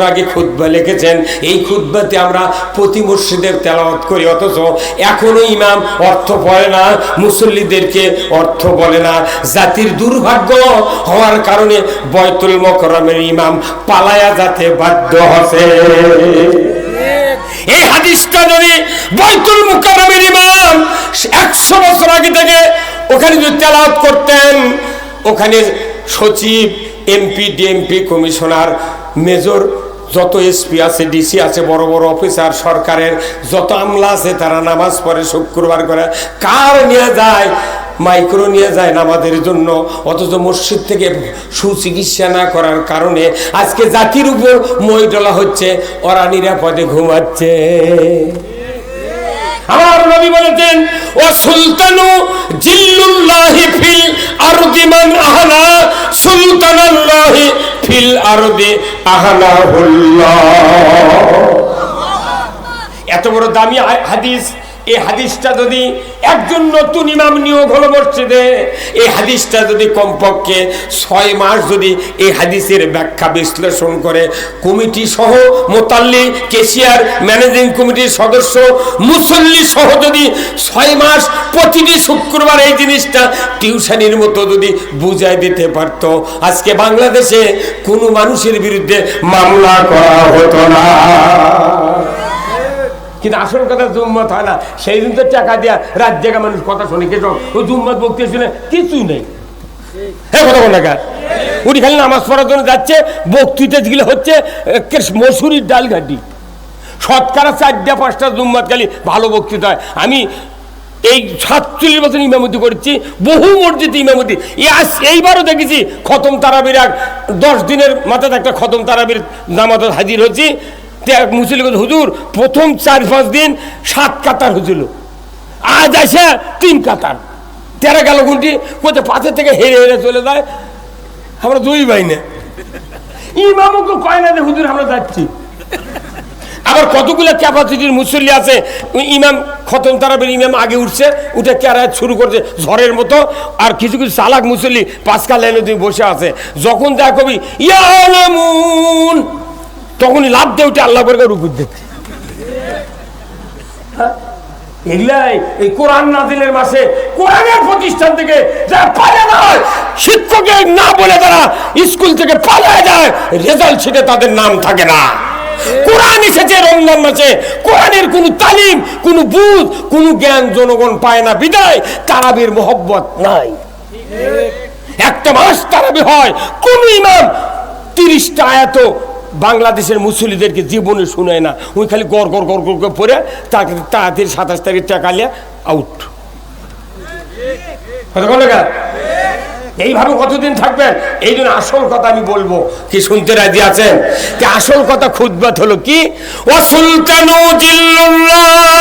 আগে খুতবা লিখেছেন, এই খুতবাতে আমরা প্রতি মসজিদের তেলাওয়াত করি, অথচ এখনো ইমাম অর্থ পড়ে না, মুসল্লিদেরকে অর্থ বলে না। জাতির দুর্ভাগ্য হওয়ার কারণে বয়তুল মুকাররমের ইমাম পালায়া যেতে বাধ্য হচ্ছে। এই হাদিসটা যদি বয়তুল মুকাররমের ইমাম 100 বছর আগে থেকে ওখানে যদি তেলাওয়াত করতেন, ওখানে সচিব, এমপি, ডিএমপি, কমিশনার, মেজর, যত এসপি আছে, ডিসি আছে, বড় বড় অফিসার, সরকারের যত আমলা আছে, তারা নামাজ পড়ে শুক্রবার করে। কার নিয়ে যায়? মাইক্রো নিয়ে যায় নামাজের জন্য। অথচ মসজিদ থেকে সুচিকিৎসা না করার কারণে আজকে জাতির উপর মই ডলা হচ্ছে, ওরা নিরাপদে ঘুমাচ্ছে। আমার নবী বলেছেন, ও সুলতানু জিল্লুল্লাহি ফিল আরদি মান আহলা সুলতানাল্লাহি ফিল আরদি আহলাহুল্লাহ। এত বড় দামি হাদিস। এই হাদিসটা যদি একজন নতুন ইমাম নিয়োগ হলো মসজিদে, এই হাদিসটা যদি কমপক্ষে 6 মাস যদি এই হাদিসের ব্যাখ্যা বিশ্লেষণ করে, কমিটি সহ, মোতাল্লি, কেশিয়ার, ম্যানেজিং কমিটির সদস্য, মুসল্লি সহ যদি 6 মাস প্রতিটি শুক্রবার এই জিনিসটা টিউশনির মতো যদি বুঝাই দিতে পারত, আজকে বাংলাদেশে কোনো মানুষের বিরুদ্ধে মামলা করা হতো না। কিন্তু আসল কথা জুম্মত হয় না। সেই দিন তো টাকা দেয়া রাত জায়গা মানুষ কথা শোনে, কেসব ও জুম্মত বক্তি শুনে কিছুই নেই। হ্যাঁ, কথা কোন টাকা উনি খালি নামাজ পড়ার জন্য যাচ্ছে, বক্তৃতা যেগুলো হচ্ছে মসুরির ডাল ঘাটি, শতকরা 4-5টা জুম্মত খালি ভালো বক্তৃতা হয়। আমি এই 47 বছর ইমামতি করেছি, বহু মসজিদে ইমামতি। এইবারও দেখেছি খতম তারাবির 10 দিনের মাথায় একটা খতম তারাবির নামাজ হাজির হয়েছি। মুসলিম হুজুর প্রথম 4-5 দিন 7 কাতার হয়েছিল, আজ আসে 3 কাতার। 13 গেল ঘন্টি কোথায় পাশে থেকে হেরে হেরে চলে যায়। আমরা 2 ভাই না, ইমামও তো কয় না যে হুজুর আমরা যাচ্ছি। আবার কতগুলো ক্যাপাসিটির মুসল্লি আছে, ইমাম খতম তারাবির ইমাম আগে উঠছে, উঠে ক্যারাত শুরু করছে ঝড়ের মতো। আর কিছু কিছু চালাক মুসল্লি 5 লাইনে তুমি বসে আছে, যখন যা কবি ইয়ালামুন তখনই লাভ দিয়ে উঠে আল্লাহ বর্গের উপর দেখছে। এগুলাই এই কোরআন নাজিলের মাসে কোরআনের প্রতিষ্ঠান থেকে যারা পালে না হয়, শিক্ষকের না বলে তারা স্কুল থেকে পালায় যায়, রেজাল্ট শিটে তাদের নাম থাকে না। কোরআন এসেছে রমজান মাসে, কোরআনের কোনো তালিম, কোনো বুঝ, কোনো জ্ঞান জনগণ পায় না, বিদায় তারাবির মোহব্বত নাই। একটা মাস তারাবি হয়, কোন ইমাম 30টা আয়াত বাংলাদেশের মুসল্লিদেরকে জীবনে শুনায় না। ওই খালি গড় গড় গড় গড় পরে তাকে তাড়াতাড়ি 27 তারিখ টাকা নিয়ে আউট। এইভাবে কতদিন থাকবেন? এই জন্য আসল কথা আমি বলবো, কি শুনতে রাজি আছেন? আসল কথা খুতবাত হলো কি, ও সুলতানু জিল্লুল্লাহ,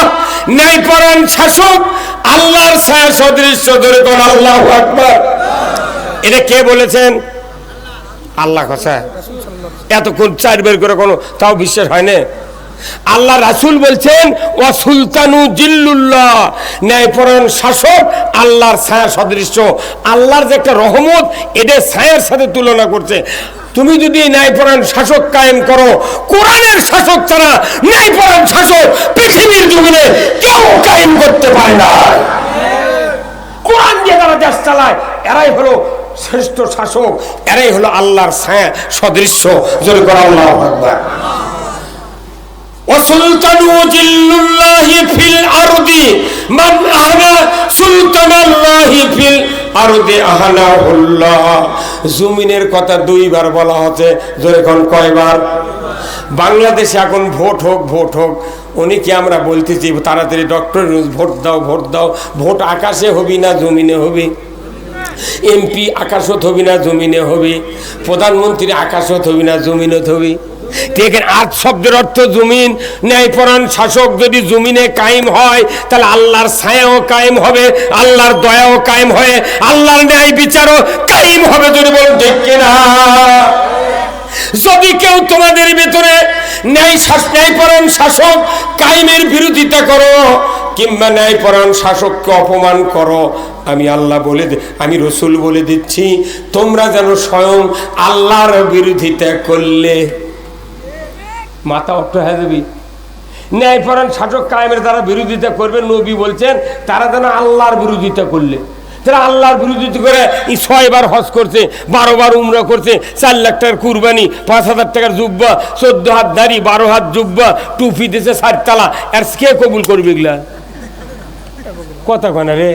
ন্যায়পরায়ণ শাসক, আল্লাহর ছায়া সদৃশ্য। ধরে কোন আল্লাহু আকবার। এটা কে বলেছেন? আল্লাহ। কথা এতক্ষণ 4 বের করে কোনো তাও বিশ্বাস হয় না। আল্লাহ রাসূল বলছেন, ওয়া সুলতানু জিল্লুল্লাহ, ন্যায়পরায়ণ শাসক, আল্লাহর ছায়া সদৃশ্য। আল্লাহর যে একটা রহমত, এটা ছায়ার সাথে তুলনা করছে। তুমি যদি ন্যায়পরায়ণ শাসক কায়েম করো, কোরআনের শাসক ছাড়া ন্যায়পরায়ণ শাসক পৃথিবীর জমিনে কেউ কায়েম করতে পারে না। কোরআন দিয়ে তারা দেশ চালায়, এরাই হলো শ্রেষ্ঠ শাসক, এরাই হলো আল্লাহর ছায়া সদৃশ্য। জোরে করে আল্লাহু আকবার। ওয়াসুলতানু জিল্লুল্লাহি ফিল আরদি মান আহলা সুলতানাল্লাহি ফিল আরদি আহলাহুল্লাহ। জমিনের কথা 2 বার বলা হচ্ছে। জোরে কোন কয়বার? বাংলাদেশে এখন ভোট হোক, ভোট হোক, অনেকে আমরা বলতেছি তাড়াতাড়ি ডক্টর ভোট দাও, ভোট দাও। ভোট আকাশে হবি না জমিনে হবি? এমপি আকাশত হবি না জমিনে হবি? প্রধানমন্ত্রী আকাশত হবি না জমিনত হবি? দেখেন, 8 শব্দের অর্থ জমিন। ন্যায়পরায়ণ শাসক যদি জমিনে কায়েম হয়, তাহলে আল্লাহর ছায়াও কায়েম হবে, আল্লাহর দয়াও কায়েম হয়, আল্লাহর ন্যায় বিচারও কায়েম হবে। যদি বলেন ঠিক কিনা? যদি কেউ তোমাদের ভিতরে ন্যায়পরায়ণ শাসক কায়েমের বিরোধিতা করো, কিংবা ন্যায়পরায়ণ শাসককে অপমান করো, আমি আল্লাহ আমি রসুল বলে দিচ্ছি, তোমরা যেন স্বয়ং আল্লাহর বিরোধিতা করলে মাথা অট্ট হয়ে যাবি। ন্যায়পরায়ণ শাসক কায়েমের যারা বিরোধিতা করবে, নবী বলছেন তারা যেন আল্লাহর বিরোধিতা করলে, তারা আল্লাহর বিরোধিতা করে 6 বার হজ করছে, 12 বার উমরা করছে, 4 লাখ টাকার কুরবানি, 5,000 টাকার জুব্বা, 14 হাত দাড়ি, 12 হাত জুব্বা, টুপি দিয়েছে 4 তালা, আর কে কবুল করবে এগুলা? কথা কয় না রে,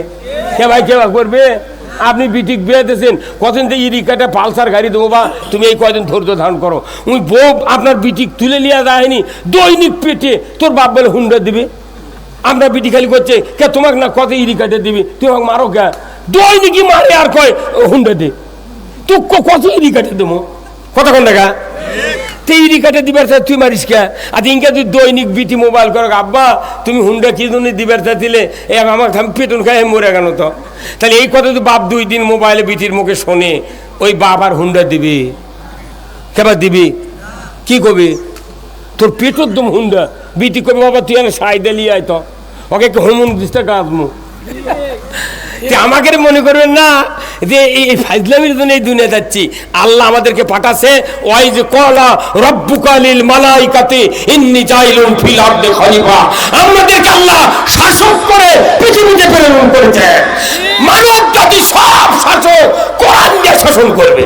কে ভাই কে করবে? আপনি বিটিক বিয়ে দিয়েছেন, কতদিন থেকে ইরিকাটা পালসার গাড়ি দেবো, বা তুমি এই কয়দিন ধৈর্য ধারণ করো। ওই বউ আপনার বিটিক তুলে নেওয়া যায়নি, দৈনিক পেটে তোর বাপ বলে হুন্ডা দিবে। আমরা বিটি খালি করছে কে তোমাকে না কত ইরিকাটা দিবি, তুমি আমাকে মারো কে? দৈনিকই মারে আর কয় হুন্ডা দে, তুই কত ইরিকাটা দেবো? কথা কোন দেখা ইরি কাটে দিবার চাই তুই মারিস কে? আর ইনকা তুই দৈনিক বিটি মোবাইল করো, আব্বা তুমি হুন্ডা কি জন্য দিবার চা দিলে, আমার পেটন খায় মরে গেল। তো তাহলে এই কথা তো বাপ 2 দিন মোবাইলে বিটির মুখে শোনে, ওই বাপ আর হুন্ডা দিবি কেবার দিবি? কি কবি? তোর পেটর দম হুন্ডা। বিটি কবি বাবা তুই আমি সাই দিলি আয়, তো ওকে হমুন দিসটা কাঁদমু। আমাকে মনে করবেন না যে এই ফাজলামির জন্য এই দুনিয়া যাচ্ছি। আল্লাহ আমাদেরকে পাঠাছে, ওই যে কলা রব্বুকালিল মালাইকাতি ইন্নী জাইলুন ফিল আরদি খলিফা, আমাদেরকে আল্লাহ শাসক করে পৃথিবীতে প্রেরণ করেছে। মানব জাতি সব শাসক কোরআন দিয়ে শাসন করবে।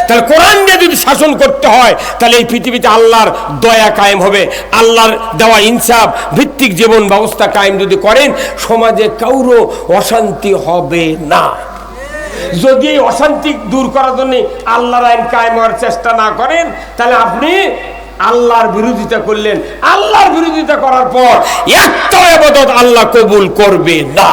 তাহলে কোরআন দিয়ে যদি শাসন করতে হয়, তাহলে এই পৃথিবীতে আল্লাহর দয়া কায়েম হবে। আল্লাহর দেওয়া ইনসাফ ভিত্তিক জীবন ব্যবস্থা কায়েম যদি করেন, সমাজে কারো অশান্তি হবে না। যদি এই অশান্তি দূর করার জন্য আল্লাহর আইন কায়েম হওয়ার চেষ্টা না করেন, তাহলে আপনি আল্লাহর বিরোধিতা করলেন। আল্লাহর বিরোধিতা করার পর একটা ইবাদত আল্লাহ কবুল করবে না।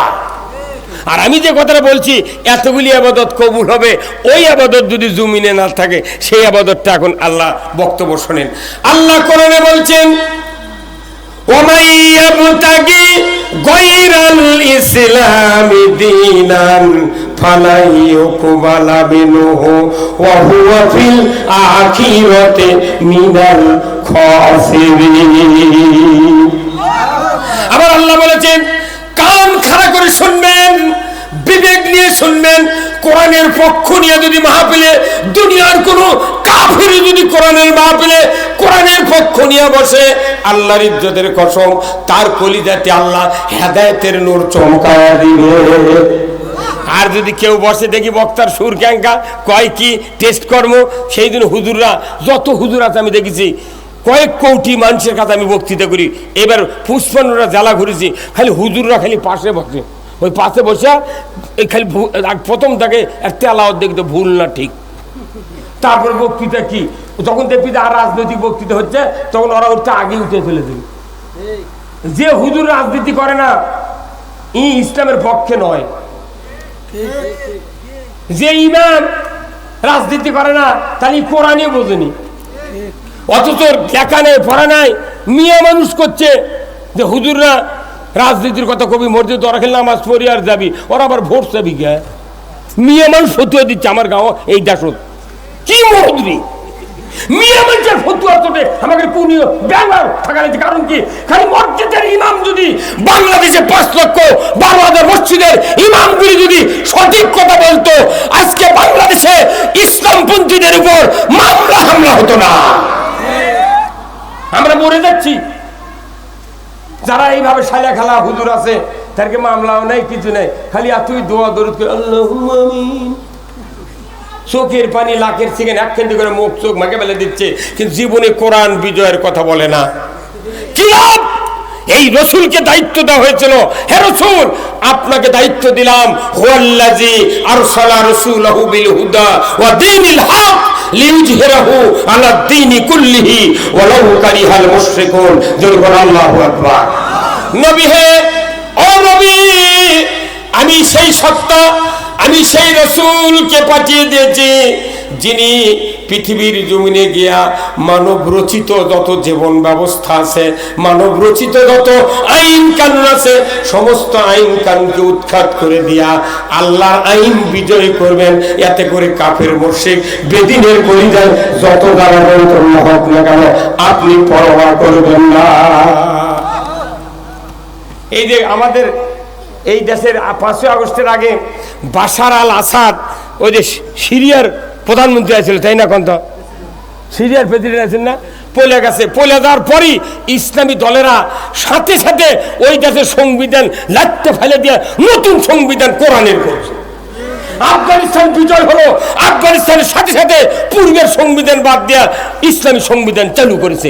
আর আমি যে কথাটা বলছি, এতগুলি আবাদত কবুল হবে, ওই আবাদত যদি জমিনে না থাকে, সেই আবাদতটা এখন আল্লাহ বক্তব্য শোনেন। আল্লাহ কোরআনে বলছেন, ওয়ামাই ইয়াবতাগি গায়রাল ইসলামি দীনান ফালাই ইউকবালা মিনহু ওয়া হুয়া ফিল আখিরাতি মিনাল খাসিরিন। আবার আল্লাহ বলেছেন, কান খাড়া করে শুনবেন, বিবেক নিয়ে শুনবেন। কোরআনের পক্ষ নিয়ে যদি মাহফিলে দুনিয়ার কোন কাফির যদি কোরআনের মাহফিলে কোরআনের পক্ষ নিয়ে বসে, আল্লাহর ইজ্জতের কসম তার কলিজাতে আল্লাহ হেদায়েতের নূর চমকায়া দিবে। আর যদি কেউ বসে দেখি বক্তার সুর ক্যাঙ্কা কয় কি টেস্ট কর্ম, সেই দিন হুজুররা যত হুজুর আছে আমি দেখেছি, কয়েক কোটি মানুষের কাছে আমি বক্তৃতা করি। এবার পুষ্পান্নরা জ্বালা ঘুরেছি, খালি হুজুররা খালি পাশে বসে, ওই পাশে বসে এই খালি প্রথম তাকে একটা আলাওয়াত দেখতে ভুল না ঠিক। তারপর বক্তৃতা কি, যখন দেখবি আর রাজনৈতিক বক্তৃতা হচ্ছে, তখন ওরা উঠতে আগে উঠে ফেলে দেবে। যে হুজুর রাজনীতি করে না, ই ইসলামের পক্ষে নয়। যে ইমাম রাজনীতি করে না, তাহলে কোরআনই বোঝেনি। অথচ লেখা নেই, পড়া নাই, মিয়া মানুষ করছে যে হুজুররা রাজনীতির কথা কবি মসজিদ ওরা খেলে নামাজ পড়ি আর যাবি, ওরা আবার ভোট চাবি গে। মিয়া মানুষ ফতুয়া দিচ্ছে আমার গাঁও এই দাসত কি মহদ্রি মিয়া মানুষের ফতুয়া তোটে আমাকে কোনিও ব্যবহার থাকা লাগছে। কারণ কি, খালি মসজিদের ইমাম যদি বাংলাদেশে 5,12,000 মসজিদের ইমামগুলি যদি সঠিক কথা বলতো, আজকে বাংলাদেশে ইসলামপন্থীদের উপর মামলা হামলা হতো না। আমরা মরে যাচ্ছি। যারা এইভাবে সালা খালা হুজুর আছে, তাদেরকে মামলাও নেই, কিছু নেই, খালি তুই দোয়া দরুদ করে আল্লাহুম্মা আমিন। চোখের পানি লাখের সেকেন্ড একখান্তি করে মুখ চোখ মাকে ফেলে দিচ্ছে, কিন্তু জীবনে কোরআন বিজয়ের কথা বলে না। কি লাভ? এই রসুলকে দায়িত্ব দেওয়া হয়েছিল, হে রসুল আপনাকে দায়িত্ব দিলাম, হুয়াল্লাযী আরসালা রাসূলাহু বিল হুদা ওয়া দীনিল হক লিইয়ুযহিরাহু আলা দ্বীনি কুল্লিহি ওয়ালাউ কারিহাল মুশরিকুন। জোরে বল আল্লাহু আকবার। নবী হে, ও নবী, আমি সেই সত্তা, আমি সেই রসুলকে পাঠিয়ে দিয়েছি, যিনি পৃথিবীর জমিনে গিয়া মানব রচিত যত জীবন ব্যবস্থা আছে, মানব রচিত যত আইন কানুন আছে, সমস্ত আইন কানুনকে উৎখাত করে দিয়া আল্লাহর আইন বিজয় করবেন। এতে করে কাফের মুশরিক বেদিনের কলিজায় যত দাঁড়ানো হোক না কেন, আপনি পরোয়া করবেন না। এই যে আমাদের এই দেশের 5ই আগস্টের আগে বাশার আল আসাদ, ওই যে সিরিয়ার প্রধানমন্ত্রী আছেন, তাই না? কোন তো সিরিয়ার প্রেসিডেন্ট আছেন না, পলে গেছে। পলে যাওয়ার পরই ইসলামী দলেরা সাথে সাথে ওই দেশের সংবিধান লাটতে ফেলে দিয়ে নতুন সংবিধান কোরআনের করছে। আফগানিস্তান বিজয় হলো, আফগানিস্তানের সাথে সাথে পূর্বের সংবিধান বাদ দেওয়া ইসলামী সংবিধান চালু করেছে।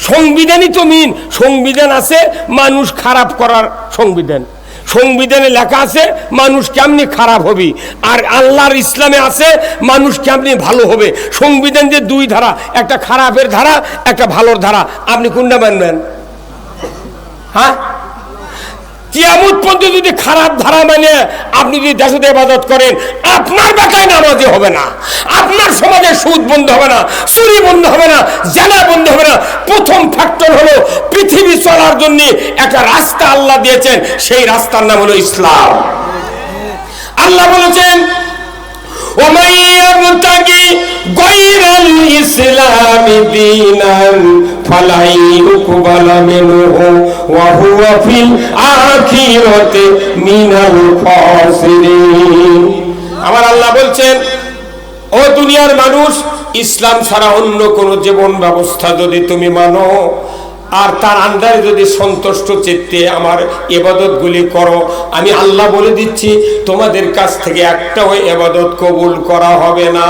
সংবিধানই তো মিন, সংবিধান আছে মানুষ খারাপ করার সংবিধান, সংবিধানে লেখা আছে মানুষ কেমনি খারাপ হবে, আর আল্লাহর ইসলামে আছে মানুষ কেমনি ভালো হবে। সংবিধান যে দুই ধারা, একটা খারাপের ধারা, একটা ভালোর ধারা, আপনি কোনটা মানবেন? হ্যাঁ, কিয়ামত পর্যন্ত যদি খারাপ ধারা মানে আপনি যদি দেশে ইবাদত করেন, আপনার বেটায় নামাজি হবে না, আপনার সমাজে সুদ বন্ধ হবে না, চুরি বন্ধ হবে না, জেনা বন্ধ হবে না। প্রথম ফ্যাক্টর হলো পৃথিবী চলার জন্য একটা রাস্তা আল্লাহ দিয়েছেন, সেই রাস্তার নাম হলো ইসলাম। আল্লাহ বলেছেন ومن يبتغي غير الإسلام دينا فلن يقبل منه وهو في الآخرة من الخاسرين। আমার আল্লাহ বলছেন, ও দুনিয়ার মানুষ, ইসলাম ছাড়া অন্য কোন জীবন ব্যবস্থা যদি তুমি মানো আর তার আন্ডারে যদি সন্তুষ্ট চিত্তে আমার ইবাদতগুলি করো, আমি আল্লাহ বলে দিচ্ছি তোমাদের কাছ থেকে একটাও ইবাদত কবুল করা হবে না।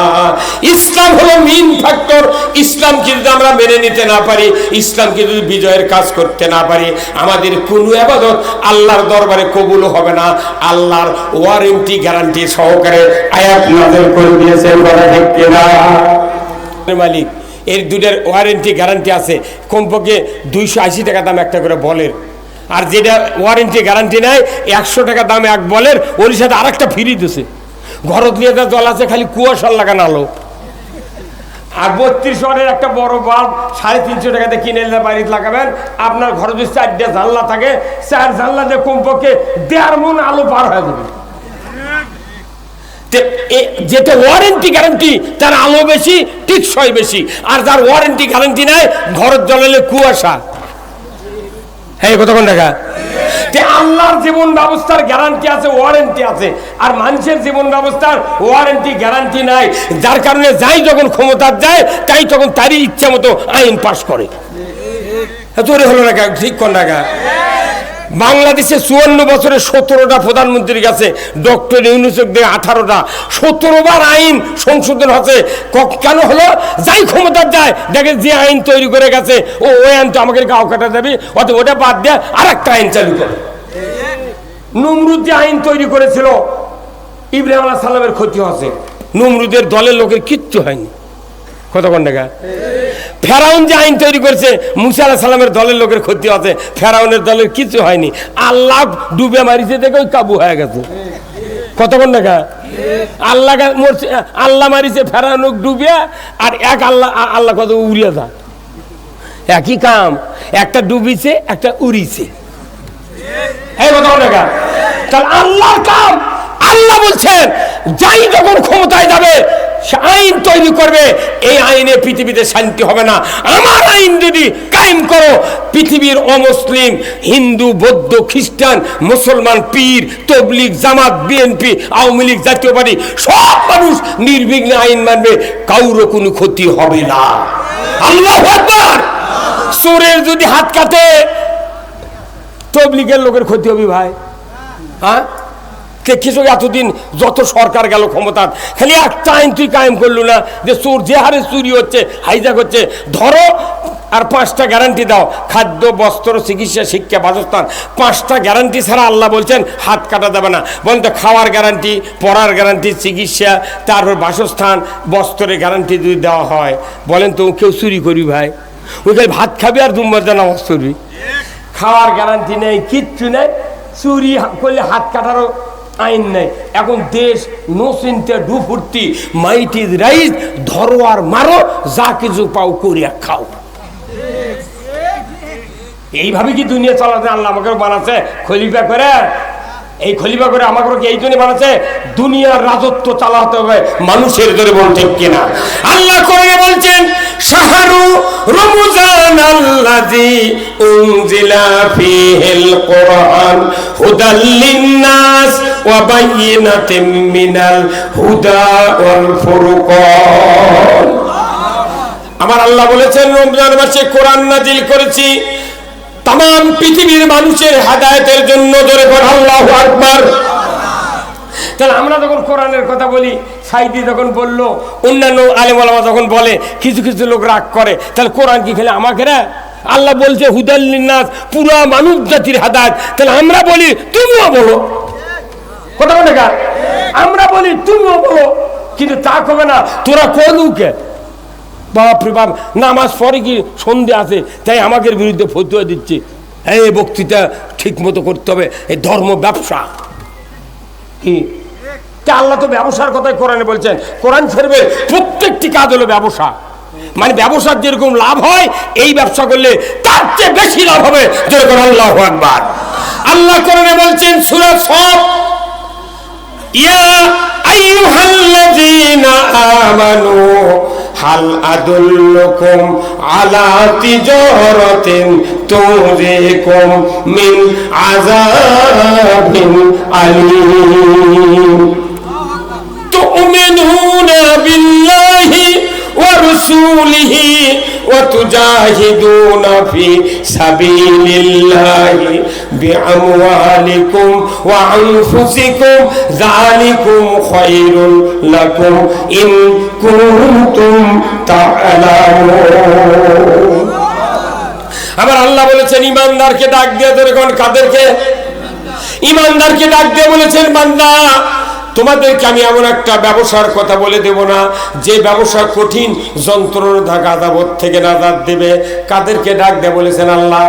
ইসলাম হলো মেইন ফ্যাক্টর। ইসলামকে যদি আমরা মেনে নিতে না পারি, ইসলামকে যদি বিজয়ের কাজ করতে না পারি, আমাদের কোনো ইবাদত আল্লাহর দরবারে কবুল হবে না। আল্লাহর ওয়ারেন্টি গ্যারান্টি সহকারে আয়াত নাযিল করে দিয়েছেন, বলা ঠিক কিনা? মালিক এর দুটার ওয়ারেন্টি গ্যারান্টি আছে, কমপক্ষে 280 টাকা দাম একটা করে বলের, আর যেটা ওয়ারেন্টি গ্যারান্টি নেয় 100 টাকা দাম এক বলের, ওর সাথে আরেকটা ফ্রি দিছে। ঘরত নিয়ে যা জল আছে খালি কুয়াশার লাগানো আলো। আর 32 ওয়াটের একটা বড় বাল্ব 350 টাকাতে কিনে এনে বাড়িতে লাগাবেন, আপনার ঘরে যদি 4টা জানলা থাকে, 4 জানলা দিয়ে কমপক্ষে 1.5 মণ আলো পার হয়ে যাবে। যেটা ওয়ারেন্টি গ্যারান্টি তার আলো বেশি, টিকসই বেশি, আর যার ওয়ারেন্টি গ্যারান্টি নাই ঘরের জ্বলালে কুয়াশা। হ্যাঁ, কতক্ষণ টাকা? আল্লাহর জীবন ব্যবস্থার গ্যারান্টি আছে, ওয়ারেন্টি আছে, আর মানুষের জীবন ব্যবস্থার ওয়ারেন্টি গ্যারান্টি নাই। যার কারণে যাই যখন ক্ষমতার যায় তাই তখন তারই ইচ্ছা মতো আইন পাশ করে। তোরে হলো না ঠিক কোন টাকা? বাংলাদেশে 54 বছরে 17টা প্রধানমন্ত্রীর কাছে, ডক্টর ইউনূসের দিয়ে 18টা, 17 বার আইন সংশোধন হচ্ছে। কেন হলো? যাই ক্ষমতার যায় দেখে যে আইন তৈরি করে গেছে, ওই আইন তো আমাকে গাও কাটা যাবে, অত ওটা বাদ দেয় আর একটা আইন চালু করে। নমরুদ যে আইন তৈরি করেছিল, ইব্রাহিম আলাইহিস সালামের ক্ষতি হচ্ছে, নমরুদের দলের লোকের কিচ্ছু হয়নি। কতক্ষণ টাকা? ফেরাউন যে আইন তৈরি করেছে, মুসা আলাইহিস সালামের দলের লোকের ক্ষতি আছে, ফেরাউনের দলের কিছু হয়নি। আল্লাহ ডুবে মারিছে দেখে ওই কাবু হয়ে গেছে। কতক্ষণ টাকা? আল্লাহ মারিছে ফেরাউন ডুবে, আর এক আল্লাহ কত উড়িয়ে যা, একই কাম, একটা ডুবিছে একটা উড়িছে। এই কতক্ষণ টাকা? তাহলে আল্লাহর কাম। আল্লাহ বলছেন যাই যখন ক্ষমতায় যাবে আইন তৈরি করবে, এই আইনে পৃথিবীতে শান্তি হবে না। আমার আইন যদি কায়েম করো, পৃথিবীর অমুসলিম, হিন্দু, বৌদ্ধ, খ্রিস্টান, মুসলমান, পীর, তবলিগ, জামাত, বিএনপি, আওয়ামী লীগ, জাতীয় পার্টি, সব মানুষ নির্বিঘ্নে আইন মানবে, কারো কোনো ক্ষতি হবে না। আল্লাহু আকবার। চোরের যদি হাত কাটে, তবলিগের লোকের ক্ষতি হবে ভাই? হ্যাঁ, কিছু এতদিন যত সরকার গেল ক্ষমতা, খালি একটা আইন তুই কায়েম করলো না, যে চোর যে হারে চুরি হচ্ছে, হাইজাক হচ্ছে, ধরো আর 5টা গ্যারান্টি দাও, খাদ্য, বস্ত্র, চিকিৎসা, শিক্ষা, বাসস্থান, 5টা গ্যারান্টি ছাড়া আল্লাহ বলছেন হাত কাটা যাবে না। বলেন তো, খাওয়ার গ্যারান্টি, পড়ার গ্যারান্টি, চিকিৎসা, তারপর বাসস্থান, বস্ত্রের গ্যারান্টি যদি দেওয়া হয়, বলেন তো কেউ চুরি করবি ভাই? ওইখানে ভাত খাবি আর দুম্বার নামাজ করবি। খাওয়ার গ্যারান্টি নেই, কিচ্ছু নেই, চুরি করলে হাত কাটারও আইন নেই। এখন দেশ নো চিন্তা ডুফুর্তি, মাইট ইজ রাইজ, ধরো আর মারো, যা কিছু পাও করিয়া খাও। এইভাবে কি দুনিয়া চালাতে আল্লাহ আমাকে বানাচ্ছে খলিফা করে? এই খলিফা করে আমাকে কি এই জন্য বানাচ্ছে? দুনিয়ার রাজত্ব চালাতে হবে মানুষের ধরে, বল ঠিক কিনা? আল্লাহ কোরআনে বলছেন, শাহরু রমজান আল্লাযী উনজিলা ফীহিল কুরআন হুদাল লিন-নাস ওয়া বায়িনাতিন মিনাল হুদা ওয়াল ফুরকান। আমার আল্লাহ বলেছেন রমজান মাসে কোরআন নাজিল করেছি তামাম পৃথিবীর মানুষের হেদায়েতের জন্য। জোরে বল আল্লাহু আকবার। তাহলে আমরা যখন কোরআনের কথা বলি, সাইদি যখন বললো, অন্যান্য আলেম ওলামা যখন বলে, কিছু কিছু লোক রাগ করে, তাহলে কোরআন কি খেলে আমাকে না? আল্লাহ বলছে হুদাল লিন্নাস, পুরো মানব জাতির হেদায়েত। তাহলে আমরা বলি তুমিও বলো, কথা বলে কার? আমরা বলি তুমিও বলো, কিন্তু তা কবে না তোরা কোনুকে বাপরে বাপ নামাজ পড়ে কি সন্ধে আছে তাই আমাদের বিরুদ্ধে ফতোয়া দিচ্ছে। এই বক্তৃতা ঠিক মতো করতে হবে, এই ধর্ম ব্যবসা কি? আল্লাহ তো ব্যবসার কথাই কোরআনে বলছেন। কোরআন শরীফের প্রত্যেকটি কাজ হলো ব্যবসা, মানে ব্যবসার যেরকম লাভ হয় এই ব্যবসা করলে তার চেয়ে বেশি লাভ হবে। যেরকম আল্লাহু আকবার। আল্লাহ কোরআনে বলছেন সূরা সফ, ইয়া আইয়ুহাল্লাযীনা আমানু হাল আদুল্লুকুম আলা তিজারাতিন তুরিকুম মিন আযাবিন আলীম তুমিনুনা বিল্লাহি ওয়া রাসূলিহি ওয়া তুজাহিদুনা ফি সাবিলিল্লাহি বিআমওয়ালিকুম ওয়া আনফুসিকুম যালিকুম খায়রুল লাকুম ইন কুনতুম তা'লামুন। আবার আল্লাহ বলেছেন ঈমানদারকে ডাক দিয়ে, যখন কাদেরকে? ঈমানদারকে ডাক দিয়ে বলেছেন বান্দা তোমাদেরকে আমি এমন একটা ব্যবসার কথা বলে দেব না যে ব্যবসা কঠিন যন্ত্রণা গাদাবত থেকে নাজাত দেবে। কাদেরকে ডাক দিয়ে বলেছেন আল্লাহ?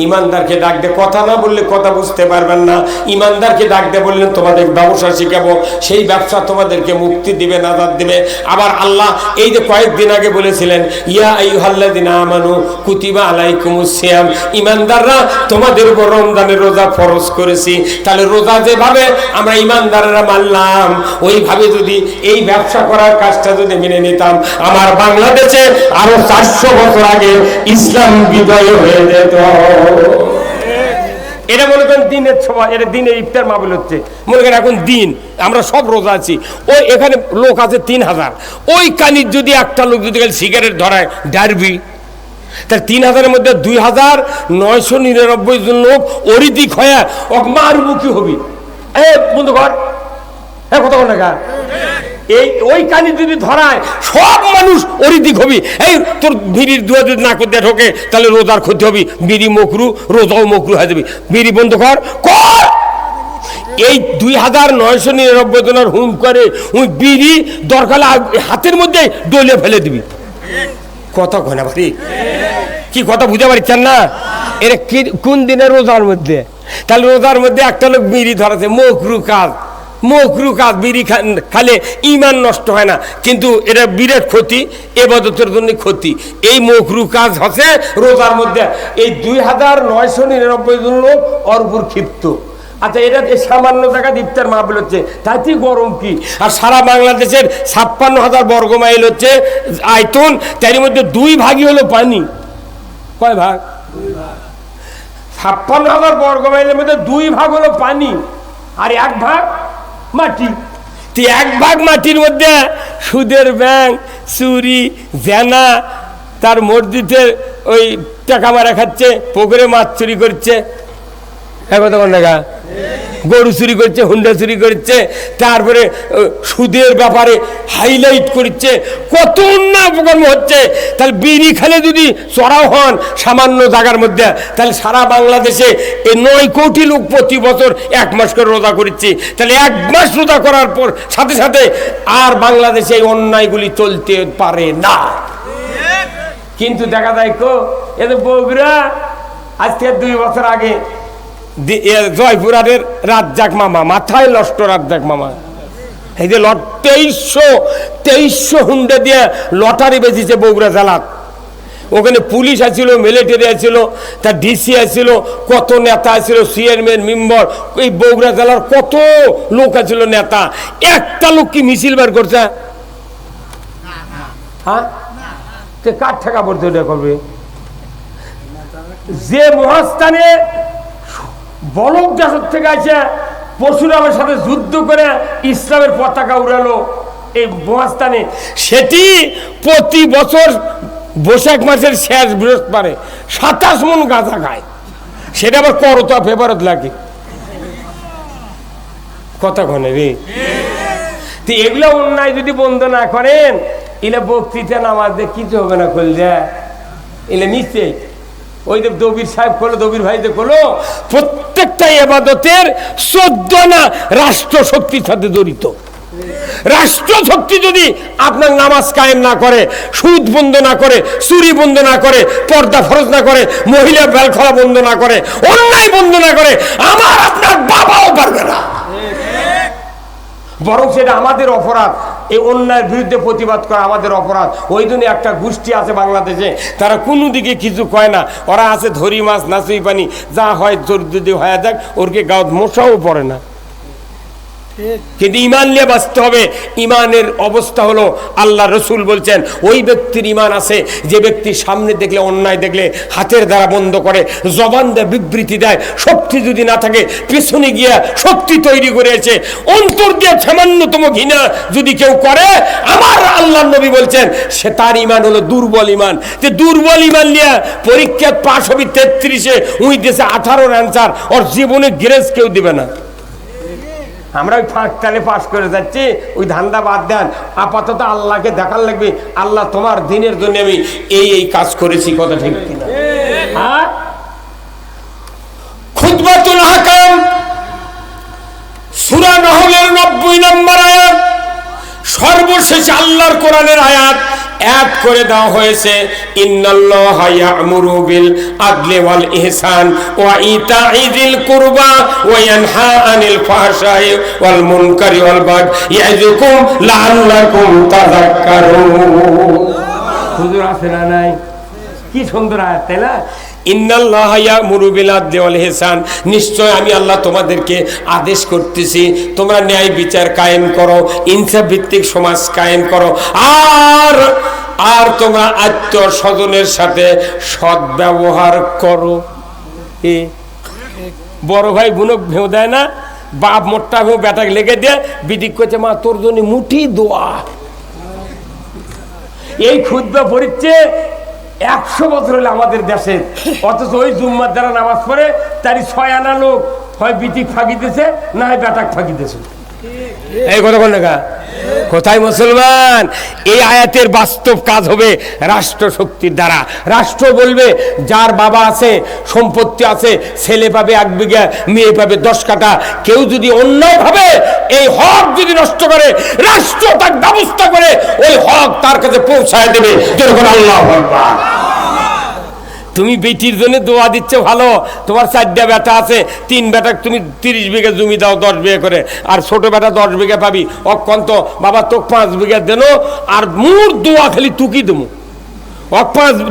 ইমানদারকে ডাক দে, কথা না বললে কথা বুঝতে পারবেন না। ইমানদারকে ডাক দে বললেন তোমাদের ব্যবসা শিখাবো, সেই ব্যবসা তোমাদেরকে মুক্তি দিবে, নাজাত দিবে। আবার আল্লাহ এই যে কয়েকদিন আগে বলেছিলেন ইয়া আইয়ুহাল্লাযীনা আমানু কুতিবা আলাইকুমুস সিয়াম, ইমানদাররা তোমাদের উপর রমজানের রোজা ফরজ করেছি। তাহলে রোজা যেভাবে আমরা ইমানদাররা মানলাম, ওইভাবে যদি এই ব্যবসা করার কাজটা যদি মেনে নিতাম, আমার বাংলাদেশে আরো 400 বছর আগে ইসলাম বিজয় হয়ে যেত। এটা মনে করেন দিনের সময়, এটা দিনের ইফতার মাহফিল হচ্ছে, মনে করেন এখন দিন আমরা সব রোজা আছি, ওই এখানে লোক আছে 3000, ওই কানির যদি একটা লোক যদি সিগারেট ধরায় ডারবি, তার 3000-এর মধ্যে 2999 জন লোক অরিদিক হয়ে মারমুখী হবি। এ বন্ধু ঘর হ্যাঁ কথা বল না, এই ওই কানি যদি ধরায় সব মানুষ অরিদিক হবি। এই তোর বিড়ির দুয়া যদি না করতে ঢোকে তাহলে রোজার ক্ষতি হবি, বিড়ি মকরু, রোজাও মকরু হয়ে যাবে। বিড়ি বন্ধ কর কর। এই 2999 জনের হুম করে ওই বিড়ি দরকার হাতের মধ্যে ডলে ফেলে দিবি। কথা কয় না ভাই, কি কথা বুঝতে পারছেন না? এটা কোন দিনের রোজার মধ্যে? তাহলে রোজার মধ্যে একটা লোক বিড়ি ধরাছে, মকরু কাজ, মকরু কাজ। বিড়ি খালে ইমান নষ্ট হয় না, কিন্তু এটা বিরাট ক্ষতি, ইবাদতের জন্য ক্ষতি। এই মকরু কাজ হচ্ছে রোজার মধ্যে। এই 2999 জন লোক ওর উপর ক্ষিপ্ত। আচ্ছা, এটা সামান্য জায়গা ইফতার মাহফিল হচ্ছে, তাতে গরম কি? আর সারা বাংলাদেশের 56,000 বর্গ মাইল হচ্ছে আয়তন, তার মধ্যে 2 ভাগই হলো পানি। কয় ভাগ? 56,000 বর্গ মাইলের মধ্যে 2 ভাগ হলো পানি, আর 1 ভাগ মাটি। 1 ভাগ মাটির মধ্যে সুদের ব্যাংক, চুরি, জেনা, তার মসজিদের ওই টাকা মারা খাচ্ছে, পুকুরে মাছ চুরি করছে, গরু চুরি করছে, হুন্ডা চুরি করছে, তারপরে সুদের ব্যাপারে হাইলাইট করছে, কত অন্যায় অপকর্ম হচ্ছে। তাহলে বিড়ি খেলে যদি চড়াও হন সামান্য জায়গার মধ্যে, তাহলে সারা বাংলাদেশে এই 9 কোটি লোক প্রতি বছর 1 মাস করে রোজা করছে। তাহলে 1 মাস রোজা করার পর সাথে সাথে আর বাংলাদেশে এই অন্যায়গুলি চলতে পারে না। কিন্তু দেখা যায় কো এদের বগুড়া আজকে 2 বছর আগে জয়পুরের রাজ্জাক মামা, মাথায় নষ্ট রাজ্জাক মামা, এই যে 2300 হুন্ডা দিয়ে লটারি বেঁচেছে বগুড়া জেলার। ওখানে পুলিশ আছিল, মিলিটারি আছিল, তার ডিসি আছিল, কত নেতা আছিল, চেয়ারম্যান, মেম্বার, এই বগুড়া জেলার কত লোক আছিল নেতা। একটা লোক কি মিছিল বের করছে? হ্যাঁ, কার টাকা পড়তে ওটা করবে? যে মহাস্থানে বলক দেশের থেকে আছে পরশুরামের সাথে যুদ্ধ করে ইসলামের পতাকা উড়ালো, এই মহাস্থানে, সেটি প্রতি বছর বৈশাখ মাসের শেষ বৃহস্পতিবারে 27 মণ গাঁজা খায়। সেটা আবার করতা ফেভারত লাগে কতক্ষণে রে। তো এগুলো অন্যায় যদি বন্ধ না করেন, এলে বক্তৃতা নামাজ দিয়ে কিছু হবে না। খোল দেয় এলে নিশ্চয়ই ওই যে দবির সাহেব খোলো, দবির ভাইদের খোলো, প্রত্যেকটা ইবাদতের 14 না রাষ্ট্র শক্তির সাথে জড়িত। রাষ্ট্র শক্তি যদি আপনার নামাজ কায়েম না করে, সুদ বন্ধ না করে, চুরি বন্ধ না করে, পর্দা ফরজ না করে, মহিলা বেল খোলা বন্ধ না করে, অন্যায় বন্ধ না করে, আমার আপনার বাবাও পারবে না। বরং সেটা আমাদের অপরাধ। এই অন্যায়ের বিরুদ্ধে প্রতিবাদ করা আমাদের অপরাধ। ওই জন্য একটা গোষ্ঠী আছে বাংলাদেশে, তারা কোনো দিকে কিছু কয় না। ওরা আছে ধরি মাছ নাচুই পানি, যা হয় যদি হয়ে যাক, ওরকে গাঁত মশাও পড়ে না। কিন্তু ইমান নিয়ে বাঁচতে হবে। ইমানের অবস্থা হলো, আল্লাহ রসুল বলছেন ওই ব্যক্তির ইমান আছে যে ব্যক্তি সামনে দেখলে অন্যায় দেখলে হাতের দ্বারা বন্ধ করে, জবান দেয় বিবৃতি দেয়। শক্তি যদি না থাকে পিছনে গিয়া শক্তি তৈরি করেছে, অন্তর দিয়ে সামান্যতম ঘৃণা যদি কেউ করে, আমার আল্লাহ নবী বলছেন সে তার ইমান হলো দুর্বল ইমান। যে দুর্বল ইমান নিয়ে পরীক্ষা পাশ হবি 33-এ, উই দেশে 18 অ্যান্সার, ওর জীবনে গ্রেস কেউ দিবে না। আমরা ওই ফাঁকতালে পাশ করে যাচ্ছি, ওই ধান্দা বাদ দেন। আপাতত আল্লাহকে দেখার লাগবে, আল্লাহ তোমার দিনের জন্য আমি এই কাজ করেছি, কথা ঠিক কিনা? হ্যাঁ, খুতবাতুল হাকাম সূরা নাহলের 90 নম্বর আয়াত, সর্বশেষ আল্লাহর কোরআনের আয়াত অ্যাড করে দেওয়া হয়েছে। ইন্নাল্লাহা ইয়া'মুরু বিল আদলি ওয়াল ইহসান ওয়া ইতা'i যিল কুরবা ওয়া ইয়ানহা আনিল ফাহশাই ওয়াল মুনকারি ওয়াল বাগই ইয়া'যুকুম লাআল্লাকুম তাযাক্কারুন। হুজুর আছে না নাই? কি সুন্দর আয়াত, তাই না? ইন্নাল্লাহা ইয়া'মুরু বিল আদলি ওয়াল ইহসান, নিশ্চয় আমি আল্লাহ তোমাদেরকে আদেশ করতেছি তোমরা ন্যায় বিচার কায়েম করো, ইনসাফ ভিত্তিক সমাজ কায়েম করো, আর তোমরা আত্মীয় স্বজনের সাথে সৎ ব্যবহার করো। বড় ভাই বোনক ভেউ দেয় না, বাপ মোট্টা ভেউ বেটাকে লেগে দিয়ে বিদিক করছে, মা তোর জন্য মুঠি দোয়া। এই খুতবা পড়ছে 100 বছর হলে আমাদের দেশে, অথচ ওই জুম্মার দ্বারা নামাজ পড়ে তারই 6 আনা লোক হয় বিটিক ফাঁকি দিয়েছে, না হয় বেটাক ফাঁকি দিয়েছে। এই কথা কোন লেখা? কোথায় মুসলমান? এই আয়াতের বাস্তব কাজ হবে রাষ্ট্র শক্তির দ্বারা। রাষ্ট্র বলবে যার বাবা আছে, সম্পত্তি আছে, ছেলে পাবে 1 বিঘা, মেয়ে পাবে 10 কাঠা। কেউ যদি অন্যায় ভাবে এই হক যদি নষ্ট করে, রাষ্ট্র তার ব্যবস্থা করে ওই হক তার কাছে পৌঁছায় দেবে। যেরকম আল্লাহু আকবার। তুমি বেটির জন্য দোয়া দিচ্ছ, ভালো, তোমার 4টা বেটা আছে, 3 বেটাকে তুমি 30 বিঘা জমি দাও 10 বিঘা করে, আর ছোট বেটা 10 বিঘা পাবি। অকন্ত বাবা তোকে 5 বিঘা দেন, আর মোট দোয়া খালি তুকি দেবো।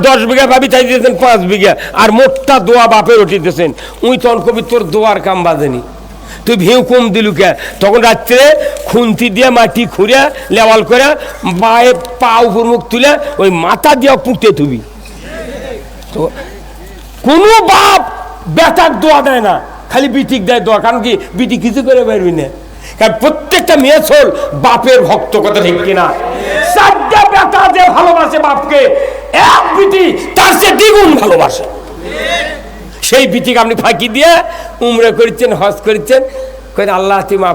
10 বিঘা পাবি, চাই দিয়েছেন 5 বিঘা, আর মোটটা দোয়া বাপের উঠিতেছেন। উই তখন কবি তোর দোয়ার কাম বাজেনি, তুই ভেউ কম দিলু কে? তখন রাত্রে খুন্তি দিয়ে মাটি খুঁড়ে লেওয়াল করে বায়ে পা উপর মুখ তুলে ওই মাথা দিয়ে পুঁতে থুবি। তো কোনো বাপ বেটার দোয়া দেয় না, খালি বিটিক দেয় দোয়া। কারণ কি? বিটি কিছু করে পারবি না, কারণ প্রত্যেকটা মেয়ে ছোল বাপের ভক্ত, কথা ঠিক কিনা? 4টা বেটা যে ভালোবাসে বাপকে, এক বিটি তার চেয়ে দ্বিগুণ ভালোবাসে। সেই বিটিকে আপনি ফাঁকি দিয়ে উমরা করেছেন, হজ করেছেন, আল্লাহ তুমি